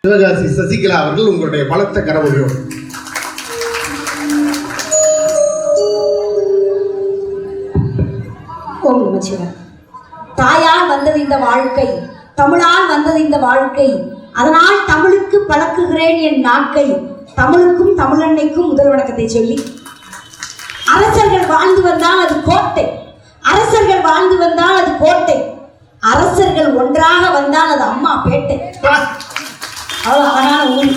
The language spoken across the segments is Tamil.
சிவகாசி சசிகலா அவர்கள் உங்களுடைய பலத்த கரவொலியோடு. ஓம் நமச்சிவாய. தாயால் வந்தது இந்த வாழ்க்கை, தமிழால் வந்தது இந்த வாழ்க்கை, அதனால் தமிழுக்கு பழக்குகிறேன் என் நாட்கை, தமிழுக்கும் தமிழன்னைக்கும் முதல் வணக்கத்தை சொல்லி, அரசர்கள் வாழ்ந்து வந்தால் அது கோட்டை, அரசர்கள் வாழ்ந்து வந்தால் அது கோட்டை, அரசர்கள் ஒன்றாக வந்தால் அது அம்மா பேட்டை. அழகான ஊர்.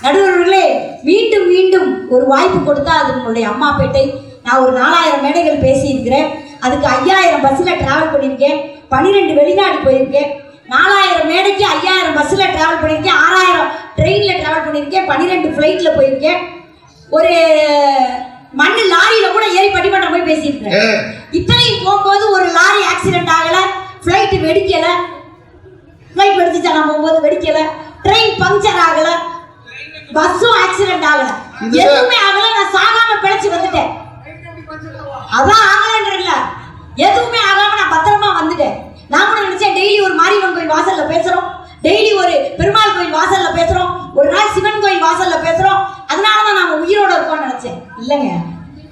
நடுவர்களே, மீண்டும் மீண்டும் ஒரு வாய்ப்பு கொடுத்தா அது உங்களுடைய அம்மா பேட்டை. நான் ஒரு 4000 மேடைகள் பேசியிருக்கிறேன். அதுக்கு 5000 பஸ்ஸில் ட்ராவல் பண்ணியிருக்கேன். 12 வெளிநாடு போயிருக்கேன். 4000 மேடைக்கு 5000 பஸ்ஸில் ட்ராவல் பண்ணியிருக்கேன். 6000 ட்ரெயினில் ட்ராவல் பண்ணியிருக்கேன். 12 ஃப்ளைட்டில் போயிருக்கேன். ஒரு மண்ணு லாரியில் கூட ஏறி பட்டிமன்றம் போய் பேசியிருக்கிறேன். இத்தனையும் போகும்போது ஒரு லாரி ஆக்சிடென்ட் ஆகலை, ஃப்ளைட்டு வெடிக்கலை, ஃப்ளைட் வெடிச்சுச்சா நான் போகும்போது வெடிக்கலை, ட்ரெயின் பஞ்சர் ஆகலை, பஸ்ஸும் ஆக்சிடென்ட் ஆகலை, எதுவுமே ஆகலை. நான் சாகாம பிழைச்சி வந்துட்டேன். அதான் ஆகலன்றீங்களா, எதுவுமே ஆகாம நான் பத்திரமா வந்துட்டேன். நான் கூட நினைச்சேன் டெய்லி ஒரு மாரியம்மன் கோயில் வாசல்ல பேசுறோம், டெய்லி ஒரு பெருமாள் கோயில் வாசல்ல பேசுறோம், ஒரு நாள் சிவன் கோயில் வாசல்ல பேசுறோம், அதனாலதான் நாம உயிரோட இருக்கோம்னு நினைச்சேன். இல்லைங்க,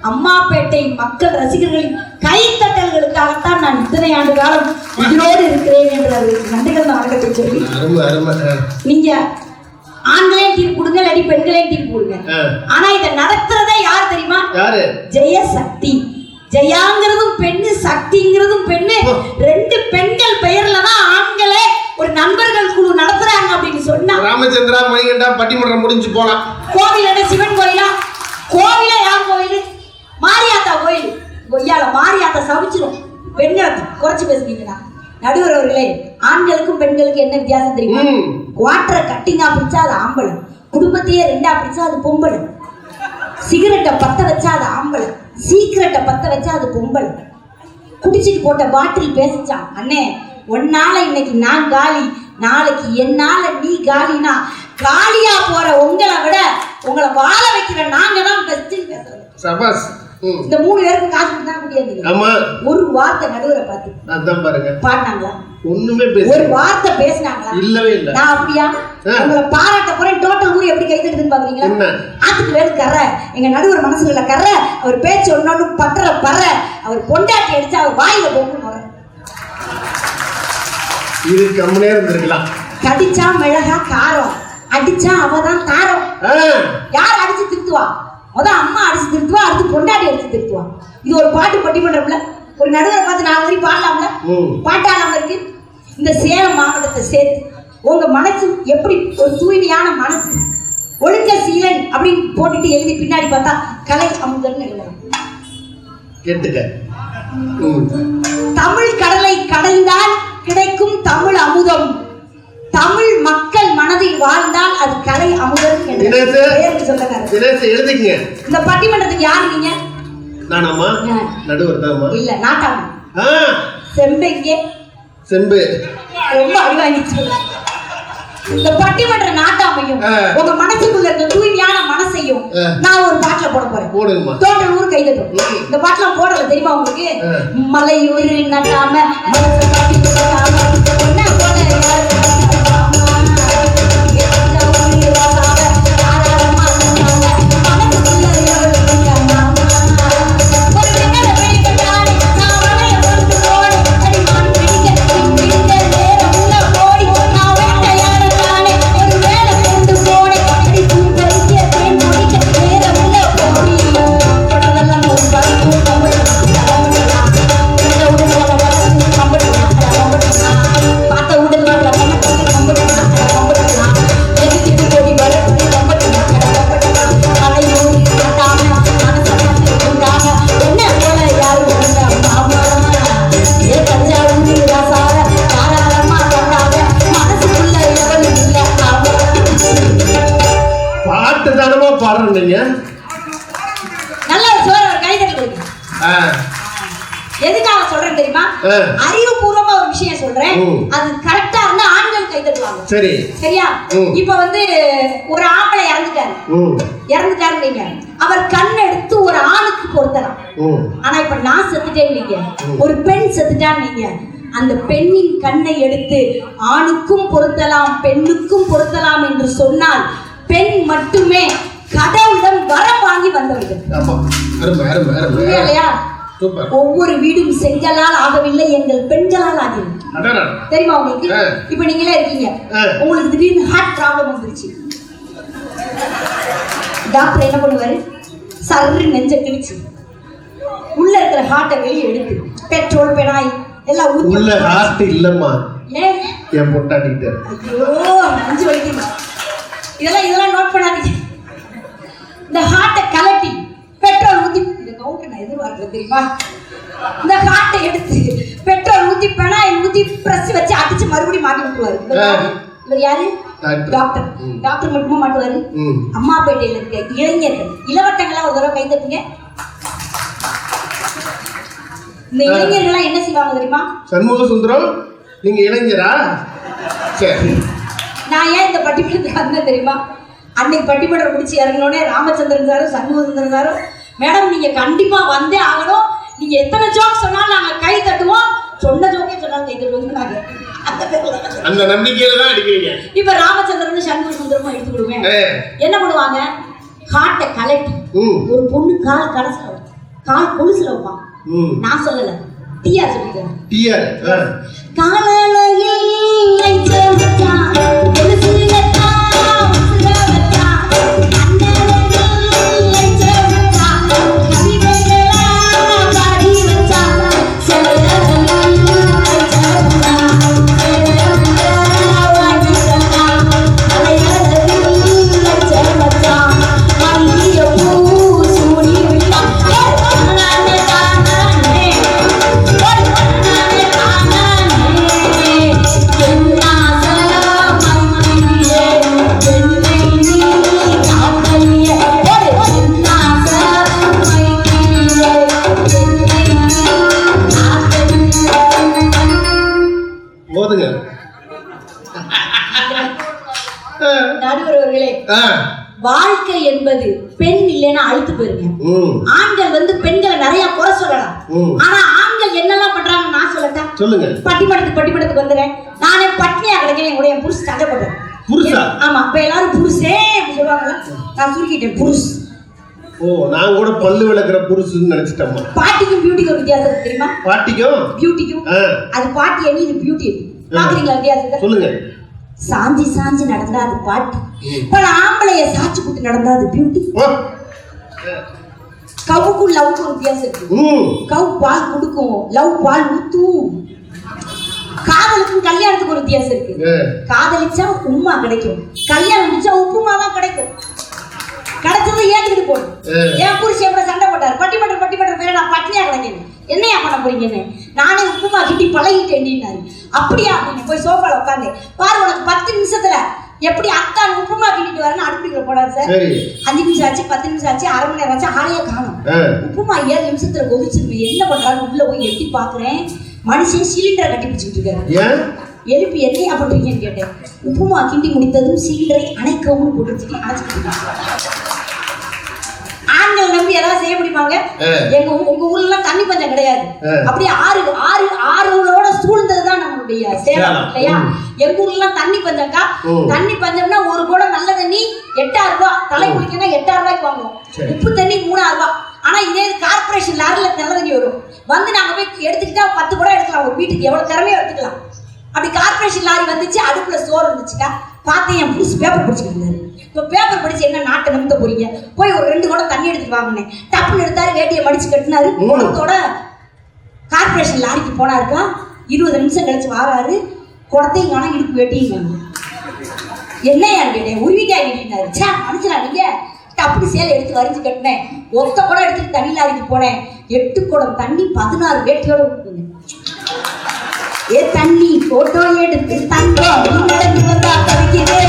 அம்மாப்பேட்டை மக்கள் ரசிகர்களின் கைத்தட்டல்களுக்காகத்தான் நான் இத்தனை ஆண்டு காலம் உயிரோடு இருக்கிறேன் என்ற நன்றிகள் வணக்கத்தை சொல்லி, நீங்க ஆண்களையும் தீர்ப்பு கொடுங்க, இல்லாட்டி பெண்களையும் தீர்ப்பு கொடுங்க. ஆனா இதை நடத்துறதே யார் தெரியுமா? ஜெயசக்தி. ஜெயாங்கிறதும் பெண்ணு, சக்திங்கிறதும் பெண்ணு. 2 பெண்கள் பெயர்ல தான் ஆண்களே ஒரு நண்பர்கள் குழு நடத்துறாங்க அப்படின்னு சொன்னா, ராமச்சந்திரா மணிகண்டா பட்டிமன்றம் முடிஞ்சு போலாம். கோவில் என்ன சிவன் கோயிலா? கோவில யார் கோயில்? மாரியாத்தா கோயில். கொய்யால மாரியாத்தா சமைச்சிரும். பெண்களை குறைச்சு பேசுறீங்களா? நடுவர் அவர்களே, ஆண்களுக்கும் பெண்களுக்கும் என்ன வித்தியாசம் தெரியுமா? குவாட்டரை கட்டிங்கா பிடிச்சா அது ஆம்பளை, குடும்பத்தையே 2ஆ பிடிச்சா அது பொம்பளை, சிகரெட்டை பத்த வச்சா அது ஆம்பளை, சீக்கிரட்டை பத்த வச்சா அது பொம்பளை. குடிச்சிட்டு போட்ட பாட்டில் பேசிச்சான், அண்ணே ஒன்னால இன்னைக்கு நான் காலி, நாளைக்கு என்னால நீ காலினா காலியா போற உங்களை விட உங்களை வாழ வைக்கிற நாங்க தான் பெஸ்ட்னு பேசுறோம். சபாஸ். இந்த 3 பேருக்கு காசு கொடுத்தா முடியாது. ஆமா, ஒரு வார்த்தை நடுவரை பார்த்து அதான் பாருங்க, பாடினாங்களா? ஒண்ணுமே பேச, ஒரு வார்த்தை பேசினாங்களா? இல்லவே இல்ல. நான் அப்படியா உங்களை பாராட்ட போறேன். டோட்டல் ஊர் எப்படி கை தட்டுதுன்னு பாக்குறீங்களா? ஆத்துக்கு வேறு கரை, எங்க நடுவர் மனசுல இல்ல கரை, அவர் பேச்சு ஒன்னொன்னு பற்ற பற, அவர் பொண்டாட்டி அடிச்சா அவர் வாயில போகணும் வர, இது கம்முனே இருந்திருக்கலாம். கடிச்சா மிளகா காரம், அடிச்சா அவதான் தாரம். யார் அடிச்சு திருத்துவா? அதான் அம்மா அடிச்சு திருத்துவா, அடுத்து பொண்டாட்டி அடிச்சு திருத்துவா. இது ஒரு பாட்டு பட்டிமன்றம்ல ஒரு நடுவரை பார்த்து 4 வரி பாடலாம்ல? பாட்டாளாம இருக்கு. இந்த சேலம் மாவட்டத்தை சேர்த்து உங்க மனசு எப்படி ஒரு தூய்மையான மனசு, ஒழுக்க சீலன் அப்படின்னு போட்டுட்டு எழுதி பின்னாடி பார்த்தா கலை அமுதன் எழுதலாம். கேட்டுக்க. தமிழ் கடலை கடைந்தால் கிடைக்கும் தமிழ் அமுதம், தமிழ் மக்கள் மனதில் வாழ்ந்தால் அது கலை அமுதம் என்று எழுதிக்கங்க. இந்த பட்டிமன்றத்துக்கு யாரு நீங்க? நானாமா? நடுவர் தாமா? இல்ல, நாட்டாமா. செம்பெங்கே செம்பு ரொம்ப அடிவாங்கிச்சு. இந்த பட்டிமன்ற நாட்டாமையும் உங்க மனசுக்குள்ள இருக்க தூய்மையான மனசையும் நான் ஒரு பாட்டுல போட போறேன். போடுங்கம்மா. தோட்டல் ஊர் கைதட்டும். இந்த பாட்டுலாம் போடல தெரியுமா உங்களுக்கு? மலையூர் நட்டாம மனசு பாட்டி நட்டாம என்ன போட எதுக்காக சொல்றேன் தெரியுமா? அறிவுபூர்வமா ஒரு விஷயம் சொல்றேன், அது கரெக்டா இருந்தா ஆண்கள் கை தட்டுவாங்க. சரி, சரியா? இப்ப வந்து ஒரு ஆம்பளை இறந்துட்டாரு நீங்க, அவர் கண் எடுத்து ஒரு ஆணுக்கு பொருத்தலாம். ஆனா இப்ப நான் செத்துட்டேன் நீங்க, ஒரு பெண் செத்துட்டான்னு நீங்க, அந்த பெண்ணின் கண்ணை எடுத்து ஆணுக்கும் பொருத்தலாம் பெண்ணுக்கும் பொருத்தலாம் என்று சொன்னால் பெண் மட்டுமே கடவுளிடம் வரம் வாங்கி வந்தவர்கள். ஆமா, அருமை அருமை அருமை. இல்லையா? சூப்பர். ஒவ்வொரு வீடும் செங்கலால் ஆகவில்லை, எங்கள் பெண்களால் ஆகிறது. தெரியுமா உங்களுக்கு? இப்ப நீங்களே இருக்கீங்க, உங்களுக்கு திடீர்னு ஹார்ட் ப்ராப்ளம் வந்துருச்சு. டாக்டர் என்ன பண்ணுவாரு? சர்ரு நெஞ்ச கிழிச்சு உள்ள இருக்கிற ஹார்ட்டை வெளியே எடுத்து பெட்ரோல் பெனாய் எல்லாம் ஊத்தி. உள்ள ஹார்ட் இல்லம்மா, ஏன் என் பொட்டாட்டிட்டு. ஐயோ நெஞ்சு வலிக்குது. இதெல்லாம் நோட் பண்ணாதீங்க. இந்த ஹார்ட்டை கலட்டி பெட்ரோல் ஊத்தி, இந்த கவுண்டர் நான் எதிர்பார்க்கல தெரியுமா? இந்த ஹார்ட்டை எடுத்து பெட்ரோல் ஊத்தி பெனாயில் ஊத்தி பிரஸ் வச்சு அடிச்சு மறுபடியும் மாட்டி விட்டுருவாரு. இவர் யாரு? டாக்டர். டாக்டர் மட்டுமா மாட்டுவாரு? அம்மாப்பேட்டையில இருக்க இளைஞர்கள் இளவட்டங்களா ஒரு தடவை கை தட்டுங்க. இந்த இளைஞர்கள் என்ன செய்வாங்க தெரியுமா? சண்முக சுந்தரம், நீங்க இளைஞரா? சரி. நான் ஏன் இந்த பட்டிமன்றத்துக்கு வந்தேன் தெரியுமா? அன்னைக்கு பட்டிமன்றம் முடிச்சு இறங்கினோடனே ராமச்சந்திரன் சாரும் சண்முக சுந்தரம் சாரும், மேடம் நீங்க கண்டிப்பா வந்தே ஆகணும், நீங்க எத்தனை ஜோக் சொன்னாலும் நாங்க கை தட்டுவோம், சொன்ன ஜோக்கே சொன்னாலும் கை தட்டுவோம். அந்த நம்பிக்கையில தான் அடிக்கிறீங்க. இப்ப ராமச்சந்திரன் சண்முக சுந்தரமும் எடுத்து கொடுங்க. என்ன பண்ணுவாங்க? ஹார்ட்டை கலட்டி ஒரு பொண்ணு கால் கடைசில கால் கொலுசுல வைப்பான். நான் சொல்லல, டிஆர் சொல்லிக்கிறேன். டிஆர் காலையில் வாழ்க்கை என்பது பெண் இல்லைன்னா அழுத்து போயிருங்க. ஆண்கள் வந்து பெண்களை நிறைய குறை சொல்லலாம், ஆனா ஆண்கள் என்னெல்லாம் பண்றாங்க நான் சொல்லட்டா? சொல்லுங்க. பட்டிமடத்துக்கு வந்துறேன், நானே பட்னியா கிடைக்கிறேன், என்னுடைய புருஷ் சண்டை போடுறேன். புருஷா? ஆமா. இப்ப எல்லாரும் புருஷே அப்படி சொல்லுவாங்கல்ல, நான் சுருக்கிட்டேன் புருஷ். ஓ, நான் கூட பல்லு விளக்குற புருஷன்னு நினைச்சிட்டேன். பாட்டிக்கும் பியூட்டிக்கும் வித்தியாசம் தெரியுமா? பாட்டிக்கும் பியூட்டிக்கும், அது பாட்டி அணி, இது பியூட்டி. பாக்குறீங்களா வித்தியாசத்தை? சொல்லுங்க. சாஞ்சி சாஞ்சி நடந்தா அது பாட்டி, பல ஆம்பளைய சாட்சி கூட்டு நடந்தா அது பியூட்டி. கவுக்கும் லவ்க்கும் ஒரு வித்தியாசம் இருக்கு. கவு பால் கொடுக்கும், லவ் பால் ஊத்தும். காதலுக்கும் கல்யாணத்துக்கு ஒரு வித்தியாசம் இருக்கு. காதலிச்சா உப்புமா கிடைக்கும், கல்யாணம் முடிச்சா உப்புமா தான் கிடைக்கும். கிடைச்சது ஏத்துக்கிட்டு போடும். என் புருஷன் எப்படி சண்டை போட்டாரு, பட்டிமன்ற பேர நான் பட்னியா கிடைக்கணும், என்னையா பண்ண போறீங்கன்னு. நானே உப்புமா கிட்டி பழகிட்டேன். அப்படியா அப்படின்னு போய் சோஃபால உட்காந்து பாரு, உனக்கு 10 நிமிஷத்துல எப்படி அத்தான் உப்புமா கிண்டிட்டு வரேன்னு அடுப்புக்குள்ள போடாது சார். 5 நிமிஷம் ஆச்சு, 10 நிமிஷம் ஆச்சு, அரை மணி நேரம் ஆச்சு, ஆளையே காணும். உப்புமா 7 நிமிஷத்துல கொதிச்சிருக்கு. என்ன பண்றாரு உள்ள போய் எட்டி பாக்குறேன், மனுஷன் சிலிண்டரை கட்டி பிடிச்சிட்டு இருக்காரு. எழுப்பி என்னையா பண்றீங்கன்னு கேட்டேன். உப்புமா கிண்டி முடித்ததும் சிலிண்டரை அணைக்கவும் போட்டு அணைச்சிட்டு. ஆண்கள் நம்பி ஏதாவது செய்ய முடியுமாங்க? உங்க ஊர்ல தண்ணி பஞ்சம் கிடையாது. அப்படியே ஆறுகளோட சூழ்ந்ததுதான் நம்மளுடைய சேலம் இல்லையா? எங்க ஊர்ல தண்ணி பஞ்சம்க்கா. தண்ணி பஞ்சம்னா ஒரு குடம் நல்ல தண்ணி 8000 ரூபாய், தலை குளிக்கனா 8000 ரூபாய்க்கு வாங்குவோம். உப்பு தண்ணி 3000 ரூபாய். ஆனா இதே கார்பரேஷன் லாரில நல்ல தண்ணி வரும், வந்து நாங்க போய் எடுத்துக்கிட்டா 10 குடம் எடுக்கலாம். ஒரு வீட்டுக்கு எவ்வளவு திறமையா எடுத்துக்கலாம். அப்படி கார்பரேஷன் லாரி வந்துச்சு, அடுப்புல சோறு இருந்துச்சுக்கா. பார்த்தேன், என் புதுசு பேப்பர் படிச்சுட்டு இருந்தாரு. இப்போ பேப்பர் படிச்சு என்ன நாட்டை நம்பித்த போறீங்க, போய் ஒரு 2 குடம் தண்ணி எடுத்துட்டு வாங்கினேன். டப்புன்னு எடுத்தாரு, வேட்டியை மடிச்சு கட்டினாரு, குடத்தோட கார்பரேஷன் லாரிக்கு போனாருக்கா. 20 நிமிஷம் கழிச்சு வாராரு, குடத்தையும் காணா, இடுப்பு வேட்டியும் காணும். என்னையான்னு கேட்டேன். உருவிக்கா கேட்டினாரு. சே மனுஷனா நீங்க? டப்புனு சேலை எடுத்து வரைஞ்சு கட்டினேன். ஒத்த குடம் எடுத்துட்டு தண்ணி லாரிக்கு போனேன். 8 குடம் தண்ணி 16 வேட்டியோட விட்டுங்க. ஏ தண்ணி போட்டோ எடுத்து தங்கம் நடந்து வந்தா தவிக்கிறே.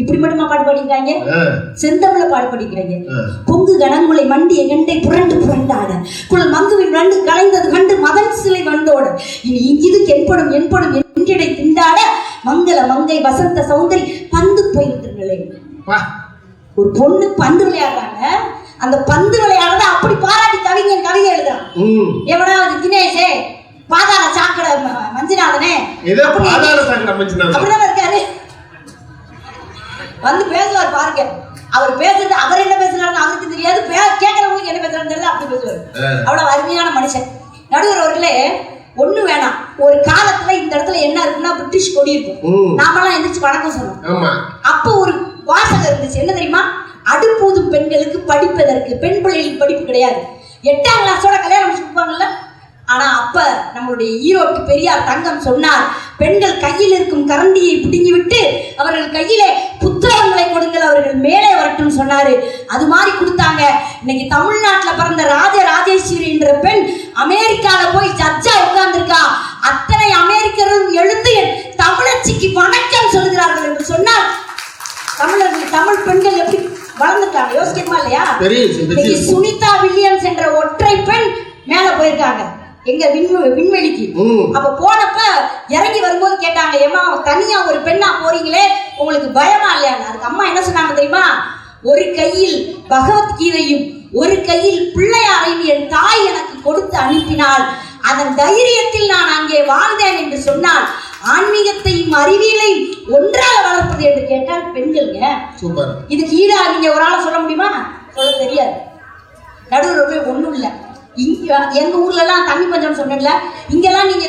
இப்படி மட்டுமா பாட்டு பாடிருக்காங்க? செந்தமிழ பாடுபடுகிறாங்க. பொங்கு கணங்குலை மண்டிய கண்டை புரண்டு புரண்டாட குழல் மங்குவின் வண்டு கலைந்தது கண்டு மதன் சிலை வந்தோட இனி இங்கிது என்படும் என்றிடை திண்டாட மங்கள மங்கை வசந்த சௌந்தரி பந்து போயிருக்கிறீங்களே. ஒரு பொண்ணு பந்து விளையாடுறாங்க, அந்த பந்து விளையாடுறத அப்படி பாராட்டி கவிஞன் கவிதை எழுதுறான். எவனாவது தினேஷே பாதாள சாக்கடை மஞ்சுநாதனே அப்படிதான் இருக்காரு, வந்து பேசுவார் பாருங்க. அவர் பேசுறது அவர் என்ன பேசுறாருன்னு அவருக்கு தெரியாது, கேட்கறவங்களுக்கு என்ன பேசுறாருன்னு தெரியாது, அப்படி பேசுவார். அவ்வளவு அருமையான மனுஷன். நடுவர் அவர்களே, ஒண்ணு வேணாம், ஒரு காலத்துல இந்த இடத்துல என்ன இருக்குன்னா பிரிட்டிஷ் கொடி இருக்கும், நாமெல்லாம் எந்திரிச்சு வணக்கம் சொன்னோம். அப்போ ஒரு வாசகம் இருந்துச்சு, என்ன தெரியுமா? அடுப்பூதும் பெண்களுக்கு படிப்பதற்கு, பெண் பிள்ளைகளுக்கு படிப்பு கிடையாது, 8ஆம் கிளாஸோட கல்யாணம் முடிச்சு கொடுப்பாங்கல்ல. ஆனா அப்ப நம்மளுடைய ஈரோட்டு பெரியார் தங்கம் சொன்னார், பெண்கள் கையில் இருக்கும் கரண்டியை பிடுங்கி விட்டு அவர்கள் கையிலே புத்தகங்களை கொடுங்கள், அவர்கள் மேலே வரட்டும் சொன்னாரு. அது மாதிரி கொடுத்தாங்க. இன்னைக்கு தமிழ்நாட்டுல பிறந்த ராஜராஜேஸ்வரி என்ற பெண் அமெரிக்கால போய் ஜட்ஜா உட்கார்ந்திருக்கா. அத்தனை அமெரிக்கரும் எழுந்து என் தமிழச்சிக்கு வணக்கம் சொல்கிறார்கள் என்று சொன்னால் தமிழர்கள், தமிழ் பெண்கள் எப்படி வளர்ந்துட்டாங்க யோசிக்கமா இல்லையா? இன்னைக்கு சுனிதா வில்லியம்ஸ் என்ற ஒற்றை பெண் மேல போயிருக்காங்க, எங்க விண்வெளிக்கு. அப்ப போனப்ப இறங்கி வரும்போது கேட்டாங்க, ஏமா தனியா ஒரு பெண்ணா போறீங்களே, உங்களுக்கு பயமா இல்லையா? அதுக்கு அம்மா என்ன சொன்னாங்க தெரியுமா? ஒரு கையில் பகவத்கீதையும் ஒரு கையில் பிள்ளையாரையும் என் தாய் எனக்கு கொடுத்து அனுப்பினால் அதன் தைரியத்தில் நான் அங்கே வாழ்ந்தேன் என்று சொன்னால் ஆன்மீகத்தையும் அறிவியலையும் ஒன்றாக வளர்ப்பது என்று கேட்டால் பெண்கள்ங்க. இதுக்கு ஈடா நீங்க ஒரு ஆளை சொல்ல முடியுமா? சொல்ல தெரியாது. நடுவர் ஒண்ணும் இல்லை. எங்க ஊர்ல எல்லாம் தண்ணி பஞ்சம் சொன்னல, இங்கெல்லாம் நீங்க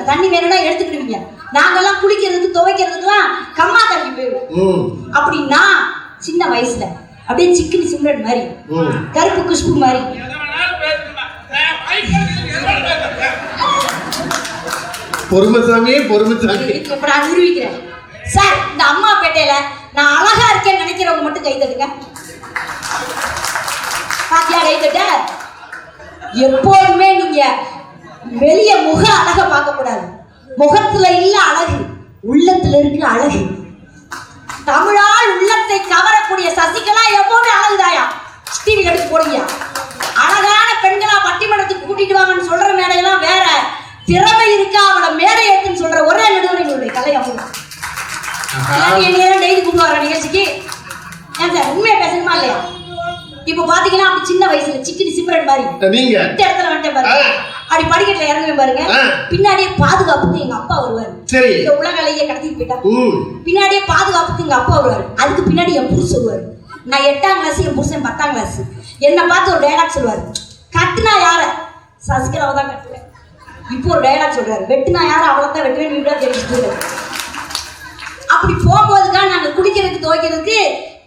தண்ணி வேணும்னா எடுத்துக்கிடுவீங்க. நாங்கெல்லாம் குளிக்கிறதுக்கு துவைக்கிறதுக்குலாம் கம்மா தண்ணி போயிடும். அப்படின்னா சின்ன வயசுல அப்படியே சிக்கன் சிம்ரன் மாதிரி, கருப்பு குஷ்பு மாதிரி பொறுமைசாமி பொறுமைசாமி இப்ப நான் நிரூபிக்கிறேன் சார். இந்த அம்மா பேட்டையில நான் அழகா இருக்கேன்னு நினைக்கிறவங்க மட்டும் கை தட்டுங்க. பாத்தியா கை தட்ட? எப்போதுமே நீங்க வெளிய முக அழக பார்க்க கூடாது. முகத்துல இல்ல அழகு, உள்ளத்துல இருக்கு அழகு. தமிழால் உள்ளத்தை கவரக்கூடிய சசிகலா எப்பவுமே அழகுதாயா. டிவி எடுத்து போடுங்க. அழகான பெண்களா பட்டிமன்றத்துக்கு கூட்டிட்டு வாங்கன்னு சொல்ற மேடையெல்லாம் வேற, திறமை இருக்கா அவளை மேடை ஏத்துன்னு சொல்ற ஒரே நடுவரை கலை அம்மா. டெய்லி கூப்பிட்டு வர நிகழ்ச்சிக்கு ஏன் சார் உண்மையை பேசணுமா இல்லையா? இப்ப பாத்தீங்கன்னா அப்படி சின்ன வயசுல சிக்கன் சிம்ரன் மாதிரி நீங்க இடத்துல வந்துட்டேன் பாருங்க. அப்படி படிக்கட்டுல இறங்குவேன் பாருங்க. பின்னாடியே பாதுகாப்புக்கு எங்க அப்பா வருவாரு. இந்த உலக அலையை கடத்திட்டு போயிட்டா பின்னாடியே பாதுகாப்புக்கு எங்க அப்பா வருவாரு. அதுக்கு பின்னாடி என் புருஷன் வருவாரு. நான் 8ஆம் கிளாஸ், என் புருஷன் 10ஆம் கிளாஸ். என்னை பார்த்து ஒரு டைலாக் சொல்லுவாரு, கட்டுனா யார? சசிகலாவை தான் கட்டுவேன். இப்போ ஒரு டைலாக் சொல்றாரு, வெட்டுனா யார? அவளை தான் வெட்டுவேன். வீட்டா தெரிஞ்சுட்டு அப்படி போகும்போதுதான் நாங்க குடிக்கிறதுக்கு துவைக்கிறதுக்கு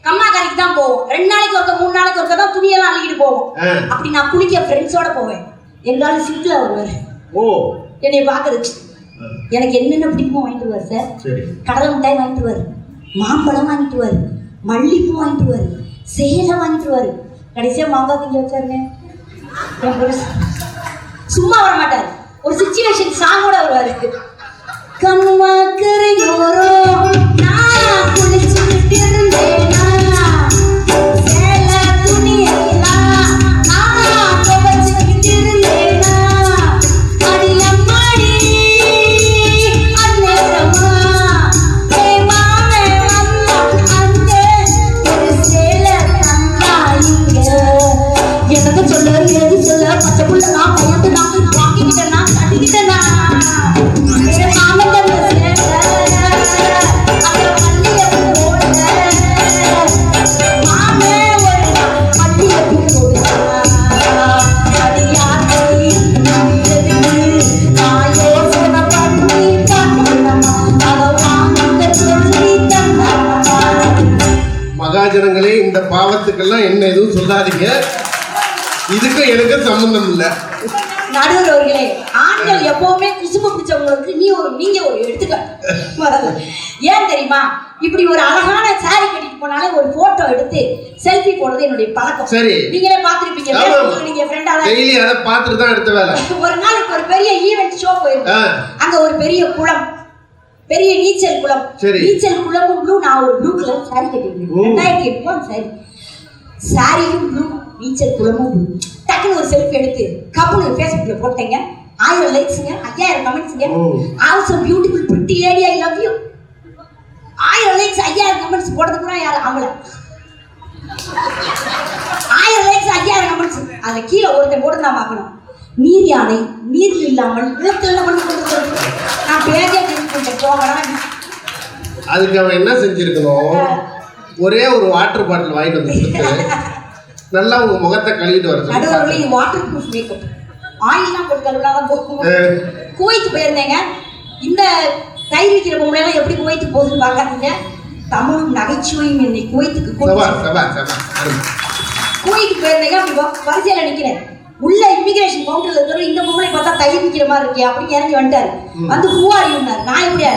கம்மாக்காரிக்கு தான் போவோம். 2 நாளைக்கு ஒருக்க 3 நாளைக்கு ஒருக்க தான் துணியெல்லாம் அள்ளிக்கிட்டு போவோம். அப்படி நான் குளிக்க ஃப்ரெண்ட்ஸோட போவேன். எங்காலும் சிங்கிள வருவாரு என்னைய பாக்குறதுக்கு. எனக்கு என்னென்ன பிடிக்குமோ வாங்கிட்டு வருவார் சார். கடலை மிட்டாய் வாங்கிட்டு வருவாரு, மாம்பழம் வாங்கிட்டு வருவாரு, மல்லிப்பூ வாங்கிட்டு வருவாரு, சேலை வாங்கிட்டு வருவாரு. கடைசியா மாங்காய் திங்க வச்சாருங்க. சும்மா வர மாட்டாரு, ஒரு சிச்சுவேஷன் சாங்கோட வருவாரு. கம்மாக்கரையோரோ நான் குளிச்சுக்கிட்டு இருந்தேனா, சேலை துணியெல்லாம் நான் துவைச்சுக்கிட்டு இருந்தேனா, அடிலம்மாடி அந்நேரமா தேவானே வந்தா அங்கே ஒரு சேலை தந்தா இங்க. எனக்கு சொல்ல எது சொல்ல பச்சை புள்ள நான் பயந்து நான் வாங்கிக்கிட்டேனா கட்டிக்கிட்டேனா மகாஜனங்களே, இந்த பாவத்துக்கெல்லாம் என்ன எதுவும் சொல்லாதீங்க, இதுக்கு எனக்கு சம்பந்தம் இல்லை. நடுவர் அவர்களே, ஆண்கள் எப்பவுமே குசும்பு பிடிச்சவங்களுக்கு நீங்க ஒரு எடுத்துக்காட்டு. ஏன் தெரியுமா? இப்படி ஒரு அழகான சாரி கட்டிட்டு போனாலே ஒரு போட்டோ எடுத்து செல்ஃபி போடுறது என்னுடைய பழக்கம். சரி, நீங்களே பாத்துருப்பீங்க. நீங்க ஃப்ரெண்டா டெய்லி அதை பார்த்துட்டு தான் எடுத்த வேலை. ஒரு நாளைக்கு ஒரு பெரிய ஈவென்ட் ஷோ போயிருக்கேன். அங்க ஒரு பெரிய குளம், பெரிய நீச்சல் குளம். நீச்சல் குளமும் ப்ளூ. நான் ஒரு ப்ளூ கலர் சாரி கட்டிருக்கேன். 2008 சாரி. சாரியும் ப்ளூ, நீச்சல் குளமும் ப்ளூ. டக்குன்னு ஒரு செல்ஃபி எடுத்து கப்புனு ஃபேஸ்புக்கில் போட்டேங்க. 1000 லைக்ஸுங்க, 5000 கமெண்ட்ஸுங்க. Also beautiful pretty lady, I love you. 1000 likes 5000 comments போடுறது கூட யாரும் ஆகல. 1000 லைக்ஸ் 5000 கமெண்ட்ஸ். அதுல கீழே ஒருத்தன் போட்டு நான் பார்க்கணும், நீர் யானை நீரில் இல்லாமல் நிலத்துல பண்ணி கொண்டு நான் பேஜே போகிறேன். அதுக்கு அவன் என்ன செஞ்சிருக்கணும், ஒரே ஒரு வாட்டர் பாட்டில் வாங்கிட்டு வந்து கொடுத்து நல்லா உங்க முகத்தை கழுவிட்டு வர சொல்லி. வாட்டர் ப்ரூஃப் மேக்கப் ஆயிலாம் போட்டு கழுவினாதான் போகும். குவைத்து போயிருந்தேங்க. இந்த கை வைக்கிற பொம்பளைலாம் எப்படி குவைத்து போகுதுன்னு பார்க்காதீங்க. தமிழும் நகைச்சுவையும் என்னை குவைத்துக்கு குவைத்து போயிருந்தேங்க. அப்படி வரிசையில் நிற்கிறேன். உள்ள இமிகிரேஷன் கவுண்டர்ல இருக்கிற இந்த பொம்பளை பார்த்தா தையல் விற்கிற மாதிரி இருக்கே அப்படின்னு இறங்கி வந்துட்டாரு. வந்து பூவாரினார். நான் எப்படி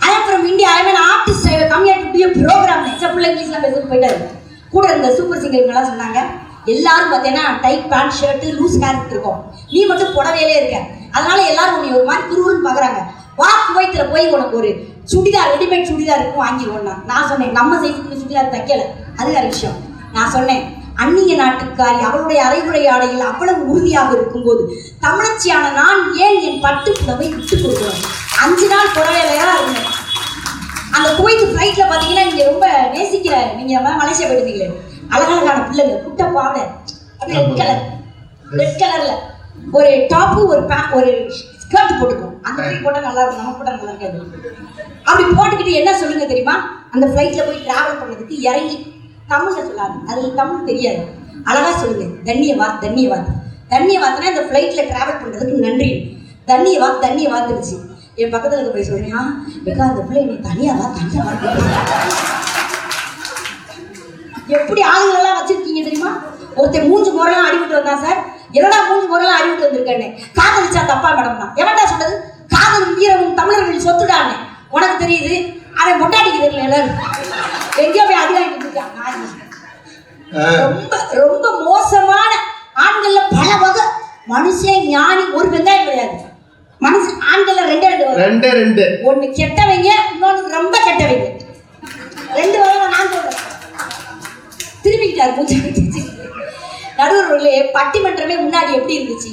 I am from India, I mean artist, கம்மியாக to be a program. Example இங்கிலீஷ்லாம் பேசிட்டு போயிட்டாரு. கூட இருந்த சூப்பர் சிங்கர்லாம் சொன்னாங்க, எல்லாரும் பார்த்தீங்கன்னா tight pant shirt loose hair இருக்கும், நீ மட்டும் புடவையிலே இருக்க, அதனால எல்லாரும் உன்னை ஒரு மாதிரி குருன்னு பார்க்குறாங்க. வா குவைத்தில் போய் உனக்கு ஒரு சுடிதார், ரெடிமேட் சுடிதார் இருக்கும் வாங்கிடுவோம். நான் சொன்னேன், நம்ம சைஸுக்கு சுடிதார் தைக்கல, அது வேற விஷயம். நான் சொன்னேன், அந்நிய நாட்டுக்காரி அவளுடைய அரைகுறை ஆடையில் அவ்வளவு உறுதியாக இருக்கும்போது தமிழச்சியான நான் ஏன் என் பட்டு புடவை விட்டு கொடுக்கணும்? 5 நாள் புடவையிலையா இருந்தேன். அந்த குவைத்து ஃப்ளைட்ல பார்த்தீங்கன்னா நீங்க ரொம்ப நேசிக்கிற, நீங்க மலேசியா போயிருந்தீங்களே, அழகழகான பிள்ளைங்க குட்ட பாவடை, அப்படியே ரெட் கலர்ல ஒரு டாப்பு ஒரு ஸ்கர்ட் போட்டுக்கும். அந்த மாதிரி போட்டால் நல்லா இருக்கும், நம்ம போட்டால் நல்லா இருக்காது. அப்படி போட்டுக்கிட்டு என்ன சொல்லுங்க தெரியுமா, அந்த ஃப்ளைட்ல போய் டிராவல் பண்ணதுக்கு இறங்கி தமிழ்ல சொல்லாது, அது தமிழ் தெரியாது, அழகா சொல்லுங்க, தன்யவாத் தன்யவாத். தன்யவாத்னா இந்த ஃப்ளைட்ல டிராவல் பண்றதுக்கு நன்றி. தன்யவாத் தன்யவாத்னுச்சு. என் பக்கத்துல இருக்க போய் சொல்றேன், ஏக்கா அந்த பிள்ளை நீ தனியாவா எப்படி ஆளுங்களெல்லாம் வச்சிருக்கீங்க தெரியுமா? ஒருத்தர் 3 முறைலாம் அடிவிட்டு வந்தான் சார். என்னடா 3 முறைலாம் அடிவிட்டு வந்திருக்கேன்னு. காதலிச்சா தப்பா மேடம்னா எவன்டா சொன்னது? காதல் வீரமும் தமிழர்கள் சொத்துடான்னு உனக்கு தெரியுது, அவன் பொட்டாட்டிக்கு தெரியல. எங்கேயோ போய் அதிகாரிட்டு இருக்கான். ரொம்ப ரொம்ப மோசமான ஆண்கள்ல பல வகை. மனுஷன் ஞானி ஒரு வெங்காயம் கிடையாது. மனுஷன் ஆண்கள்ல 2 ஒண்ணு கெட்டவங்க, இன்னொன்னு ரொம்ப கெட்டவங்க. 2 வகை நான் சொல்றேன். திரும்பிக்கிட்டாரு பூச்சி. நடுவர்களே, பட்டிமன்றமே முன்னாடி எப்படி இருந்துச்சு?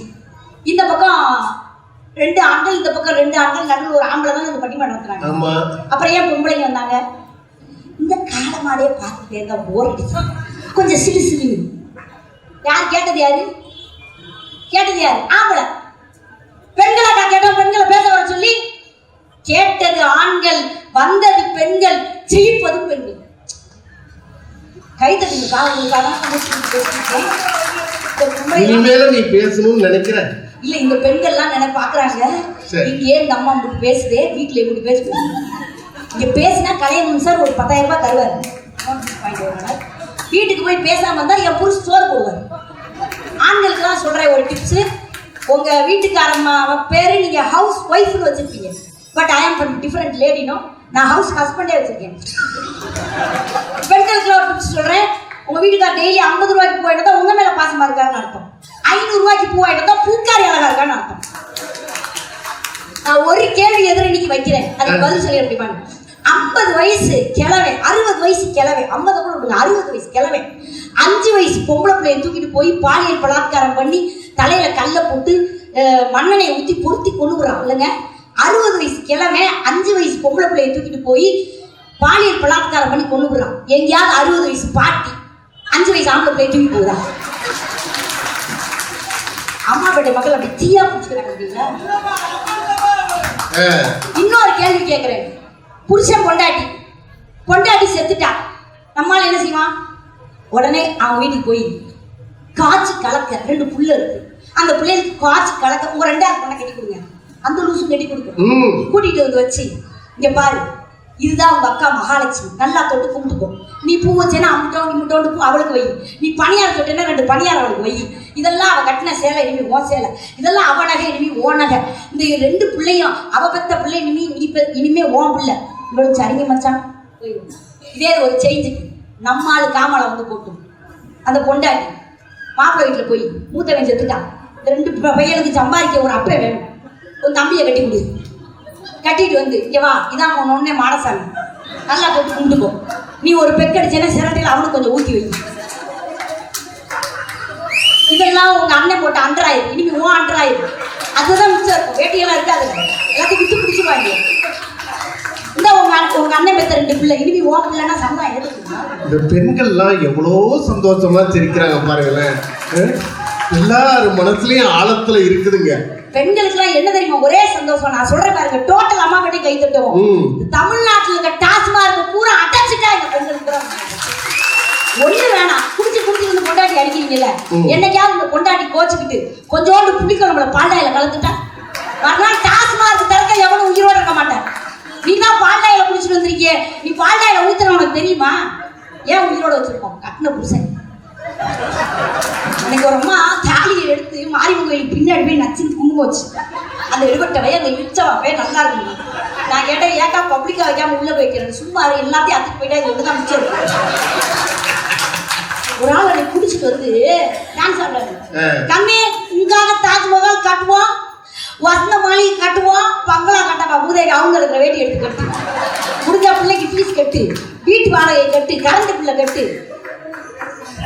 இந்த பக்கம் 2 ஆண்கள், இந்த பக்கம் 2 ஆண்கள், நடுவில் ஒரு ஆம்பளை தான் இந்த பட்டிமன்றம் நடத்துறாங்க. அப்புறம் ஏன் பொம்பளைங்க வந்தாங்க? இந்த காலமாடே பார்த்துட்டே இருந்தா போர் அடிச்சு கொஞ்சம் சிறு சிறு. யார் கேட்டது? யாரு? ஆம்பளை. பெண்களாக்கா கேட்டோம், பெண்களை பேச வர சொல்லி கேட்டது ஆண்கள், வந்தது பெண்கள், ஜெயிப்பது பெண்கள். கைத்தட்டுங்க காலங்களுக்காக நீ பேசணும்னு நினைக்கிற இல்ல. இந்த பெண்கள்லாம் பாக்குறாங்க, இங்க ஏன் இந்த அம்மா இப்படி பேசுதே, வீட்டுல எப்படி பேசுது, இங்க பேசினா கலையமன் சார் ஒரு 10,000 ரூபாய் தருவாரு. வீட்டுக்கு போய் பேசாம இருந்தா என் புருஷன் சோறு போடுவார். ஆண்களுக்கெல்லாம் சொல்றேன் ஒரு டிப்ஸ், உங்க வீட்டுக்காரம்மா பேரு நீங்க ஹவுஸ் ஒய்ஃப்னு வச்சிருப்பீங்க, but I am from different லேடினோ, நான் ஹவுஸ் ஹஸ்பண்டே வச்சிருக்கேன். பெண்களுக்கு ஒரு டிப்ஸ் சொல்றேன், உங்க வீட்டுக்கார டெய்லி 50 ரூபாய்க்கு போயிட்டு தான் உங்க மேல பாசமா இருக்காருன்னு அர்த்தம். 500 ரூபாய்க்கு பூ ஆயிட்டு தான் பூக்காரி அழகா இருக்கான்னு அர்த்தம். நான் ஒரு கேள்வி எதிரணிக்கு வைக்கிறேன், அதுக்கு பதில் சொல்லி எப்படி பண்ணு. 50 வயசு கிழவை, 60 வயசு கிழவை, 50 கூட விடுங்க, 60 வயசு கிழவை 5 வயசு பொம்பளை பிள்ளையை தூக்கிட்டு போய் பாலியல் பலாத்காரம் பண்ணி தலையில கல்லை போட்டு மண்ணெண்ணெயை ஊற்றி பொருத்தி கொண்டு வரான் இல்லைங்க. 60 வயசு கிழமை 5 வயசு பொம்பளை பிள்ளையை தூக்கிட்டு போய் பாலியல் பலாத்காரம் பண்ணி கொண்டு வரான். எங்கேயாவது 60 வயசு பாட்டி 5 வயசு ஆம்பளை பிள்ளையை தூக்கி போகுதா? அம்மா பேட்டை மக்கள் அப்படி தீயா பிடிச்சிக்கிறாங்க. இன்னொரு கேள்வி கேட்கிறேன், புருஷன் பொண்டாட்டி செத்துட்டா, நம்மால என்ன செய்வான்? உடனே அவன் வீட்டுக்கு போய் காய்ச்சி கலக்க 2 புள்ள இருக்கு, அந்த பிள்ளைகளுக்கு காய்ச்சி கலக்க உங்க 2ஆவது பொண்ணை கட்டி கொடுங்க, அந்த லூசும் கட்டி கொடுக்கும். கூட்டிட்டு வந்து வச்சு, இங்க பாரு, இதுதான் உங்க அக்கா மகாலட்சுமி, நல்லா தொட்டு கும்பிட்டுக்கோ. நீ பூ வச்சேன்னா அமுட்டோண்டு பூ அவளுக்கு வை, நீ பணியாரம் தொட்டேன்னா 2 பணியாரம் அவளுக்கு வை. இதெல்லாம் அவ கட்டின சேலை, இனிமே ஓ சேலை, இதெல்லாம் அவ நகை, இனிமே ஓ நகை. இந்த 2 பிள்ளையும் அவ பெத்த பிள்ளை இனிமே ஓன் பிள்ளை. இவளுக்கு சரிங்க மச்சான். இதே ஒரு சேஞ்சுக்கு நம்மாளு காமால வந்து போட்டும். அந்த பொண்டாட்டி மாப்பிள்ளை வீட்டில் போய் மூத்தவன் செத்துட்டான், இந்த 2 பையனுக்கு சம்பாதிக்க ஒரு அப்பே வேணும், ஒரு தம்பியை கட்டி முடியுது. கட்டிட்டு வந்து இங்கே வா, இதான் ஒன்னே மாடசாமி, நல்லா போட்டு கும்பிட்டுக்கோ. நீ ஒரு பெக்கடிச்சேன்னா சிரட்டையில் அவனுக்கு கொஞ்சம் ஊற்றி வை. வேட்டியெல்லாம் உங்க அண்ணன் போட்டு அண்டராயிரு, இனிமே உன் அண்டராயிரு. அதுதான் மிச்சம் இருக்கும், வேட்டியெல்லாம் இருக்காது, எல்லாத்தையும் விட்டு பிடிச்சுவாங்க. இந்த உங்க அண்ணன் பெத்த 2 பிள்ளை, இனிமே உன் பிள்ளைன்னா சமுதாயம் எதுக்குமா? இந்த பெண்கள்லாம் எவ்வளோ சந்தோஷமா சிரிக்கிறாங்க பாருங்களேன். எல்லாரும் மனசுலயும் ஆழத்துல இருக்குதுங்க. பெண்களுக்குலாம் என்ன தெரியுமா ஒரே சந்தோஷம், நான் சொல்றேன் பாருங்க, டோட்டல் அம்மா பட்டி கை தட்டுவோம். தமிழ்நாட்டுல இருக்க டாஸ்மார்க் பூரா அடைச்சிட்டா இந்த பெண்களுக்கு பூரா ஒண்ணு வேணாம். குடிச்சு இந்த பொண்டாட்டி அடிக்கிறீங்கல்ல, என்னைக்காவது இந்த பொண்டாட்டி கோச்சுக்கிட்டு கொஞ்சோண்டு புளிக்குழம்புல பால்டாயில கலந்துட்டா மறுநாள் டாஸ்மார்க் திறக்க எவனும் உயிரோட இருக்க மாட்டேன். நீ தான் பால்டாயில குடிச்சிட்டு வந்திருக்கிய, நீ பால்டாயில ஊத்துற உனக்கு தெரியுமா? ஏன் உயிரோட வச்சிருக்கோம்? கட்டின புருஷன். அன்னைக்கு ஒரு அம்மா தாலியை எடுத்து மாரியம்மன் கோயிலுக்கு பின்னாடி போய் நச்சுன்னு கும்பு வச்சு, அந்த எடுபட்டவை அந்த இழிச்சவாவே நல்லா இருக்கு. நான் கேட்டேன், ஏக்கா பப்ளிக்கா வைக்காம உள்ள வைக்கிறேன், சும்மா எல்லாத்தையும் அத்துக்கு போயிட்டா இது ஒன்று தான் மிச்சம். ஒரு ஆள் அதை குடிச்சிட்டு வந்து டான்ஸ் ஆடுறாரு. கண்ணே இங்காக தாஜ்மஹால் கட்டுவோம், வசந்த மாளிகை கட்டுவோம், பங்களா கட்டப்பா பூதேவி அவங்க இருக்கிற வேட்டி எடுத்து கட்டு, முடிஞ்ச பிள்ளைக்கு ஃபீஸ் கட்டு, வீட்டு வாடகை கட்டு, கரண்ட் பிள்ளை கட்டு.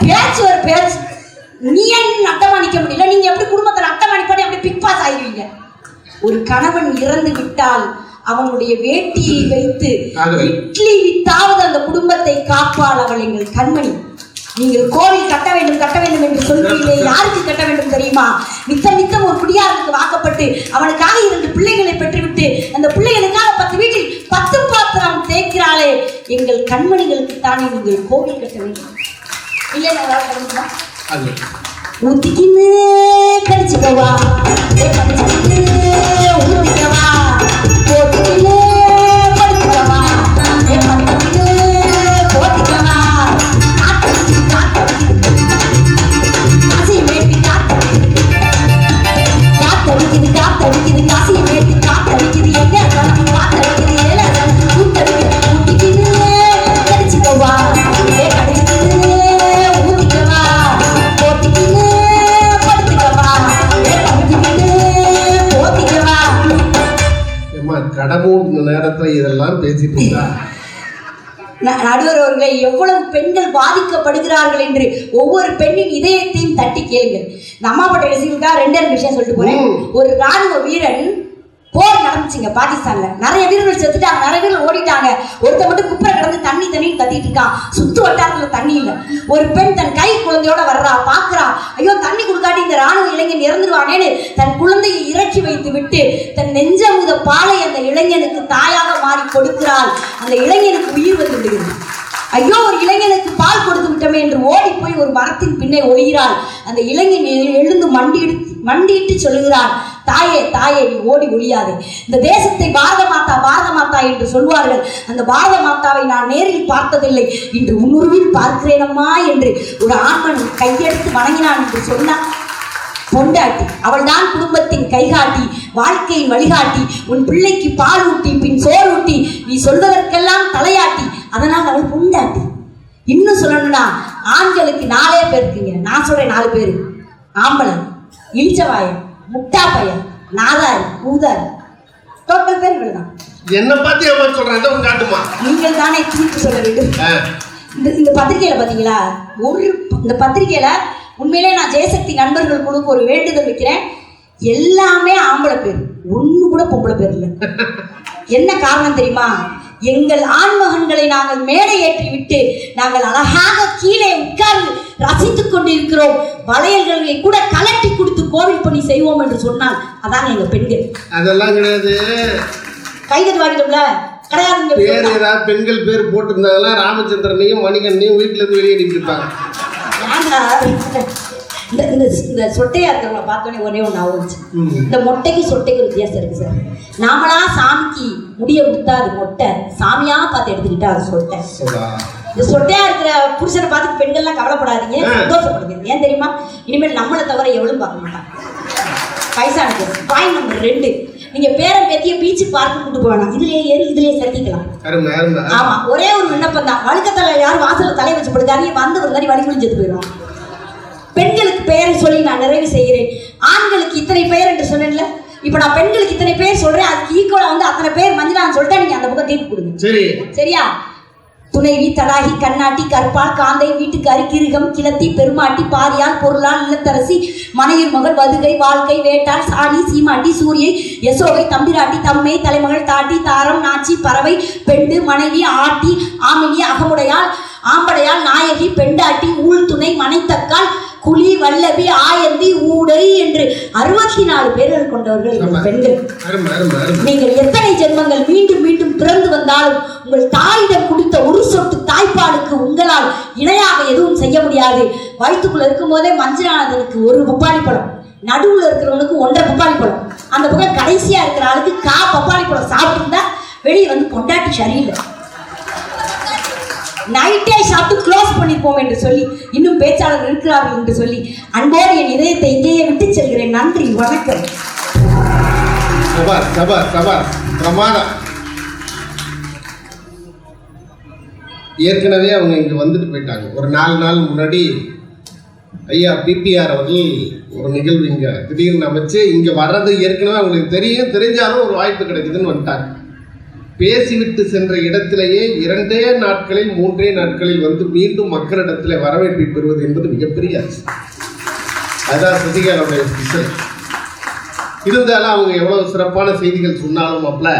பேச்சு ஒரு பேச்சு. நீ ஏன் அட்டமா நிக்க முடியல? நீங்க எப்படி குடும்பத்தில் அட்டமா நிப்பாடி அப்படி பிக் பாஸ் ஆயிடுவீங்க? ஒரு கணவன் இறந்து விட்டால் அவனுடைய வேட்டியை வைத்து இட்லி வித்தாவது அந்த குடும்பத்தை காப்பாள் அவள் எங்கள் கண்மணி. நீங்கள் கோவில் கட்ட வேண்டும் என்று சொல்வீங்களே, யாருக்கு கட்ட வேண்டும் தெரியுமா? நித்தம் ஒரு குடியாருக்கு வாக்கப்பட்டு அவனுக்காக 2 பிள்ளைகளை பெற்றுவிட்டு அந்த பிள்ளைகளுக்காக 10 வீட்டில் 10 பாத்திரம் தேய்க்கிறாளே எங்கள் கண்மணிகளுக்கு தானே நீங்கள் கோவில் கட்ட வேண்டும். இல்லை ஊத்திக்கின்னு கடிச்சுக்கவா, ஊத்திக்கவா, போட்டுக்கின்னு படுத்துக்கவா, போத்திக்கவா, காசி மேட்டி காத்தடிக்குது, காசி மேட்டி காத்தடிக்குது, எங்க காத்தடிக்குது, ஏல ஊத்தடிக்குது, ஊத்திக்கின்னு கடிச்சுக்கவா, கடவுள் நேரத்துல இதெல்லாம் பேசிட்டு இருந்தா நடுவர் அவர்களை எவ்வளவு பெண்கள் பாதிக்கப்படுகிறார்கள் என்று ஒவ்வொரு பெண்ணின் இதயத்தையும் தட்டி கேளுங்கள். இந்த அம்மாப்பட்ட ரசிகர்களுக்காக 2 விஷயம் சொல்லிட்டு போறேன். ஒரு ராணுவ வீரன் போர் நடந்துச்சுங்க பாகிஸ்தான்ல, நிறைய வீரர்கள் செத்துட்டாங்க, நிறைய வீரர்கள் ஓடிட்டாங்க. ஒருத்த மட்டும் குப்பரை கிடந்து தண்ணின்னு கத்திட்டு இருக்கான். சுத்து வட்டாரத்துல தண்ணி இல்லை. ஒரு பெண் தன் கை குழந்தையோட வர்றா, பாக்குறா, ஐயோ தண்ணி கொடுக்காட்டி இந்த ராணுவ இளைஞன் இறந்துருவானேன்னு தன் குழந்தையை இறக்கி வைத்து விட்டு தன் நெஞ்சமுத பாலை அந்த இளைஞனுக்கு தாயாக மாறி கொடுக்கிறாள். அந்த இளைஞனுக்கு உயிர் வந்து விடுகிறது. ஐயோ ஒரு இளைஞனுக்கு பால் கொடுத்து விட்டோமே என்று ஓடி போய் ஒரு மரத்தின் பின்னே ஒளிகிறாள். அந்த இளைஞன் எழுந்து மண்டியிட்டு சொல்லுகிறான், தாயே தாயே நீ ஓடி ஒளியாதே. இந்த தேசத்தை பாரத மாதா என்று சொல்வார்கள். அந்த பாரத மாதாவை நான் நேரில் பார்த்ததில்லை, இன்று உன்னுருவில் பார்க்கிறேனம்மா என்று ஒரு ஆண்மன் கையெடுத்து வணங்கினான் என்று சொன்னான். பொண்டாட்டி அவள் தான் குடும்பத்தின் கைகாட்டி, வாழ்க்கையின் வழிகாட்டி. உன் பிள்ளைக்கு பால் ஊட்டி பின் சோறு ஊட்டி நீ சொல்வதற்கெல்லாம் தலையாட்டி. அதனால் அவள் பொண்டாட்டி. இன்னும் சொல்லணும்னா ஆண்களுக்கு 4 பேர் இருக்குங்க. நான் சொல்றேன் 4 பேர். ஆம்பளன், இழிச்சவாயன், முட்டா பையன், நாதாரி, ஊதாரி. டோட்டல் பேர் இவ்வளவுதான். என்ன பார்த்து எவ்வளவு சொல்றேன் காட்டுமா? நீங்கள் தானே தீர்ப்பு சொல்ல வேண்டும். இந்த பத்திரிகையில பாத்தீங்களா, இந்த பத்திரிகையில உண்மையிலே நான் ஜெயசக்தி நண்பர்கள் குழுக்கு ஒரு வேண்டுதல் வைக்கிறேன். எல்லாமே ஆம்பளை பேர், ஒண்ணு கூட பொம்பளை பேர் இல்லை. என்ன காரணம் தெரியுமா? எங்கள் ஆண்மகன்களை நாங்கள் மேடை ஏற்றி விட்டு நாங்கள் அழகாக கீழே உட்கார்ந்து ரசித்துக் கொண்டிருக்கிறோம். வளையல்களை கூட கலட்டி கொடுத்து கோவில் பணி செய்வோம் என்று சொன்னால் அதான் எங்க பெண்கள். அதெல்லாம் கிடையாது. கைது வாங்கிட்டோம்ல, கிடையாது. பேர் ஏதாவது பெண்கள் பேர் போட்டிருந்தாங்கன்னா ராமச்சந்திரனையும் மணிகண்ணையும் வீட்டுல இருந்து வெளியே அனுப்பியிருப்பாங்க. இந்த சொட்டையா இருக்கிறவங்களை பார்த்தோன்னே ஒரே ஒன்று ஆகுச்சு. இந்த மொட்டைக்கு சொட்டைக்கு வித்தியாசம் இருக்கு சார். நாமளா சாமிக்கு முடிய கொடுத்தா அது மொட்டை, சாமியா பார்த்து எடுத்துக்கிட்டா அது சொட்டை. இந்த சொட்டையா இருக்கிற புருஷனை பார்த்து பெண்கள்லாம் கவலைப்படாதீங்க, சந்தோஷப்படுங்க. ஏன் தெரியுமா? இனிமேல் நம்மளை தவிர எவ்வளவு பார்க்க மாட்டாங்க. பைசானுக்கு பாயிண்ட் நம்பர் 2, நீங்க பேரம் பேத்திய பீச்சு பார்க்க கூட்டு போவேணாம், இதுலயே ஏறி இதுலயே சறுக்கிக்கலாம். ஆமா, ஒரே ஒரு விண்ணப்பம் தான். வழுக்கத்தலை யாரும் வாசல தலை வச்சு படுக்காதீங்க, வந்து ஒரு மாதிரி வலிக்குள்ளி செத்து போயிடும். பெண்களுக்கு பெயரை சொல்லி நான் நிறைவு செய்கிறேன். ஆண்களுக்கு இத்தனை பெயர் என்று சொன்னேன்ல, இப்ப நான் பெண்களுக்கு இத்தனை பேர் சொல்றேன். அதுக்கு ஈக்குவலா வந்து அத்தனை பேர் மஞ்சளான்னு சொல்லிட்டா நீங்க அந்த பக்கம் தீர்ப்பு கொடுங்க. சரியா? துணைவி, தடாகி, கண்ணாட்டி, கற்பால், காந்தை, வீட்டுக்காரி, கிருகம், கிளத்தி, பெருமாட்டி, பாரியால், பொருளால், இல்லத்தரசி, மனையின் மகள், வதுகை, வாழ்க்கை, வேட்டாள், சாணி, சீமாட்டி, சூரியை, யசோகை, தம்பிராட்டி, தம்மை, தலைமகள், தாட்டி, தாரம், நாச்சி, பறவை, பெண்டு, மனைவி, ஆட்டி, ஆமினி, அகமுடையாள், ஆம்படையாள், நாயகி, பெண்டாட்டி, ஊழ்துணை, மனைத்தக்கால், குழி, வல்லபி, ஆயந்தி, ஊடை என்று 64 பேர்கள் கொண்டவர்கள் இந்த பெண்கள். நீங்கள் எத்தனை ஜென்மங்கள் மீண்டும் மீண்டும் பிறந்து வந்தாலும் உங்கள் தாயிடம் கொடுத்த ஒரு சொட்டு தாய்ப்பாலுக்கு உங்களால் இணையாக எதுவும் செய்ய முடியாது. வயிற்றுக்குள்ள இருக்கும் போதே மஞ்சளானதனுக்கு ஒரு பப்பாளி பழம், நடுவுல இருக்கிறவனுக்கு 1.5 பப்பாளி பழம், அந்த பக்கம் கடைசியா இருக்கிற ஆளுக்கு பப்பாளி பழம் சாப்பிட்டுருந்தா வெளியே வந்து கொண்டாட்டி சரியில்லை. நைட்டே சாப்பிட்டு க்ளோஸ் பண்ணிப்போம் என்று சொல்லி இன்னும் பேச்சாளர்கள் இருக்கிறார்கள் என்று சொல்லி அன்போடு என் இதயத்தை இங்கேயே விட்டு செல்கிறேன். நன்றி, வணக்கம். பிரமாதம். ஏற்கனவே அவங்க இங்க வந்துட்டு போயிட்டாங்க. ஒரு 4 நாள் முன்னாடி ஐயா பிபிஆர் அவர்கள் ஒரு நிகழ்வு இங்க திடீர்னு அமைச்சு இங்க வர்றது ஏற்கனவே அவங்களுக்கு தெரியும், தெரிஞ்சாலும் ஒரு வாய்ப்பு கிடைக்குதுன்னு வந்துட்டாங்க. பேசிவிட்டு சென்ற இடத்திலேயே 2 நாட்களில் 3 நாட்களில் வந்து மீண்டும் மக்களிடத்தில் வரவேற்பை பெறுவது என்பது மிகப்பெரிய ஆச்சு. அதுதான் சசிகலாவுடைய ஸ்பெஷல். இருந்தாலும் அவங்க எவ்வளவு சிறப்பான செய்திகள் சொன்னாலும் அப்பல